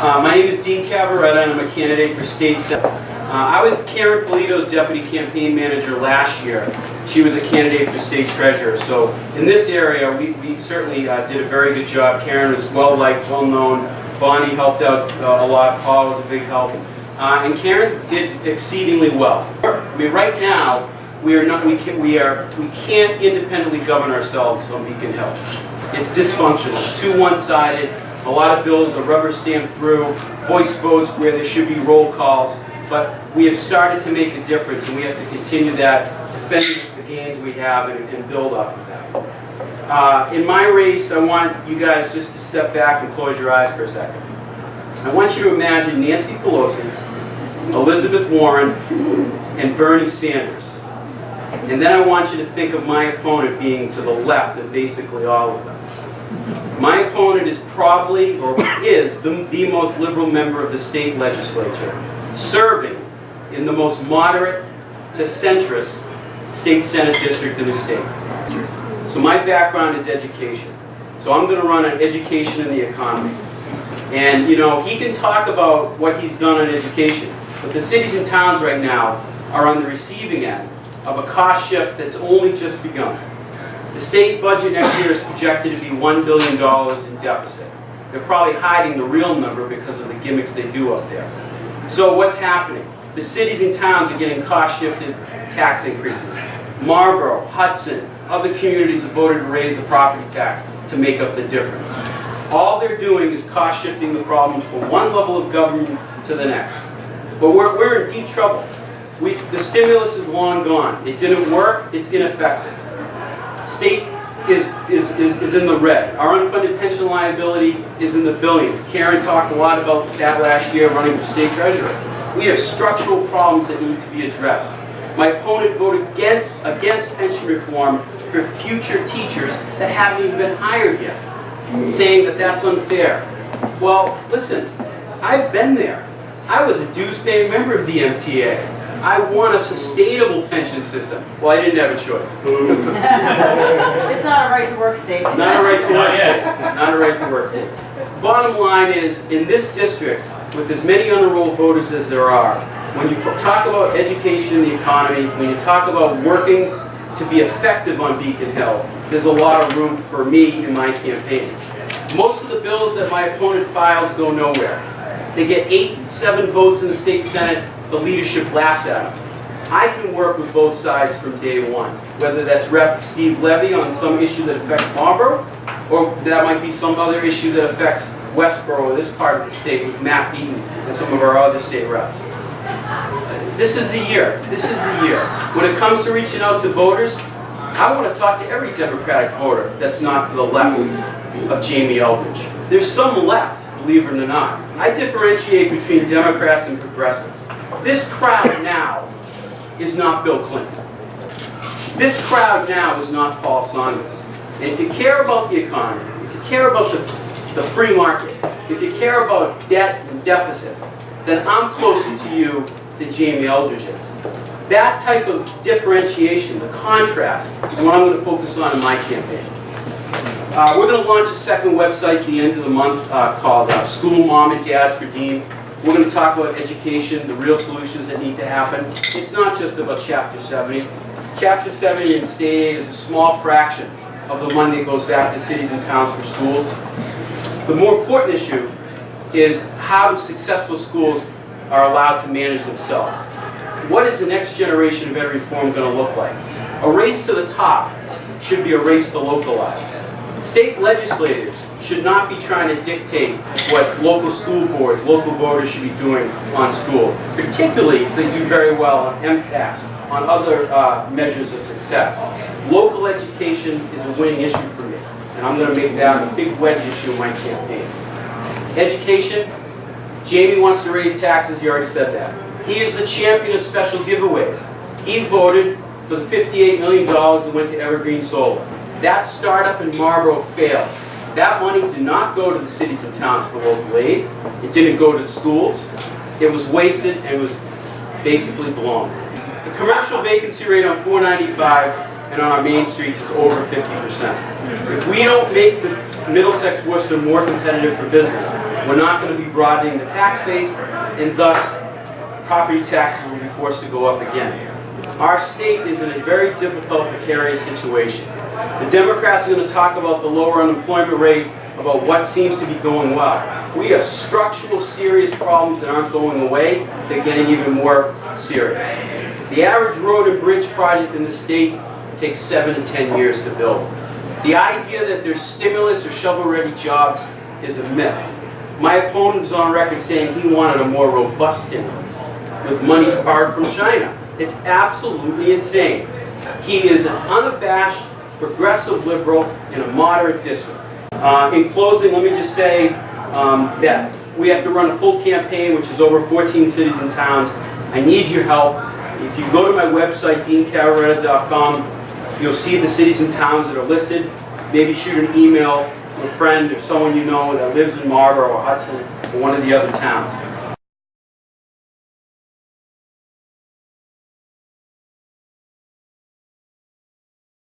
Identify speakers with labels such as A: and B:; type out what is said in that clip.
A: My name is Dean Cavaretta, and I'm a candidate for state senate. I was Karen Polito's deputy campaign manager last year. She was a candidate for state treasurer. So in this area, we certainly did a very good job. Karen was well-liked, well-known. Bonnie helped out a lot. Paul was a big help. And Karen did exceedingly well. I mean, right now, we can't independently govern ourselves on Beacon Hill. It's dysfunctional. It's too one-sided. A lot of bills are rubber stamped through, voice votes where there should be roll calls. But we have started to make a difference, and we have to continue that, defend the gains we have, and build off of that. In my race, I want you guys just to step back and close your eyes for a second. I want you to imagine Nancy Pelosi, Elizabeth Warren, and Bernie Sanders. And then I want you to think of my opponent being to the left of basically all of them. My opponent is probably, or is, the most liberal member of the state legislature, serving in the most moderate to centrist state senate district in the state. So my background is education. So I'm going to run on education and the economy. And you know, he can talk about what he's done on education, but the cities and towns right now are on the receiving end of a cost shift that's only just begun. The state budget next year is projected to be $1 billion in deficit. They're probably hiding the real number because of the gimmicks they do up there. So what's happening? The cities and towns are getting cost-shifted tax increases. Marlborough, Hudson, other communities have voted to raise the property tax to make up the difference. All they're doing is cost-shifting the problem from one level of government to the next. But we're in deep trouble. The stimulus is long gone. It didn't work. It's ineffective. State is in the red. Our unfunded pension liability is in the billions. Karen talked a lot about that last year running for state treasurer. We have structural problems that need to be addressed. My opponent voted against pension reform for future teachers that haven't even been hired yet, saying that that's unfair. Well, listen, I've been there. I was a dues-paying member of the MTA. I want a sustainable pension system. Well, I didn't have a choice.
B: It's not a right-to-work state.
A: Not a right-to-work state. Not a right-to-work state. Bottom line is, in this district, with as many unenrolled voters as there are, when you talk about education and the economy, when you talk about working to be effective on Beacon Hill, there's a lot of room for me in my campaign. Most of the bills that my opponent files go nowhere. They get 8, 7 votes in the state Senate. The leadership laughs at them. I can work with both sides from day one, whether that's Rep. Steve Levy on some issue that affects Marlborough, or that might be some other issue that affects Westborough or this part of the state with Matt Beaton and some of our other state reps. This is the year. This is the year. When it comes to reaching out to voters, I want to talk to every Democratic voter that's not to the left of Jamie Eldridge. There's some left, believe it or not. I differentiate between Democrats and progressives. This crowd now is not Bill Clinton. This crowd now is not Paul Saunders. And if you care about the economy, if you care about the free market, if you care about debt and deficits, then I'm closer to you than Jamie Eldridge is. That type of differentiation, the contrast, is what I'm going to focus on in my campaign. We're going to launch a second website at the end of the month called School Mom and Dads for Dean. We're going to talk about education, the real solutions that need to happen. It's not just about Chapter 70. Chapter 70 in state aid is a small fraction of the money that goes back to cities and towns for schools. The more important issue is how successful schools are allowed to manage themselves. What is the next generation of ed reform going to look like? A race to the top should be a race to localize. State legislators should not be trying to dictate what local school boards, local voters should be doing on schools, particularly if they do very well on MCAS, on other measures of success. Local education is a winning issue for me, and I'm going to make that a big wedge issue in my campaign. Education, Jamie wants to raise taxes, he already said that. He is the champion of special giveaways. He voted for the $58 million that went to Evergreen Solar. That startup in Marlborough failed. That money did not go to the cities and towns for local aid. It didn't go to the schools. It was wasted and was basically blown. The commercial vacancy rate on 495 and on our main streets is over 50%. If we don't make the Middlesex Worcester more competitive for business, We're not going to be broadening the tax base, and thus property taxes will be forced to go up again. Our state is in a very difficult, precarious situation. The Democrats are going to talk about the lower unemployment rate, about what seems to be going well. We have structural, serious problems that aren't going away. They're getting even more serious. The average road and bridge project in the state takes 7 to 10 years to build. The idea that there's stimulus or shovel-ready jobs is a myth. My opponent was on record saying he wanted a more robust stimulus with money borrowed from China. It's absolutely insane. He is an unabashed, progressive liberal in a moderate district. In closing, let me just say that we have to run a full campaign, which is over 14 cities and towns. I need your help. If you go to my website, deancavaretta.com, you'll see the cities and towns that are listed. Maybe shoot an email to a friend or someone you know that lives in Marlborough or Hudson or one of the other towns.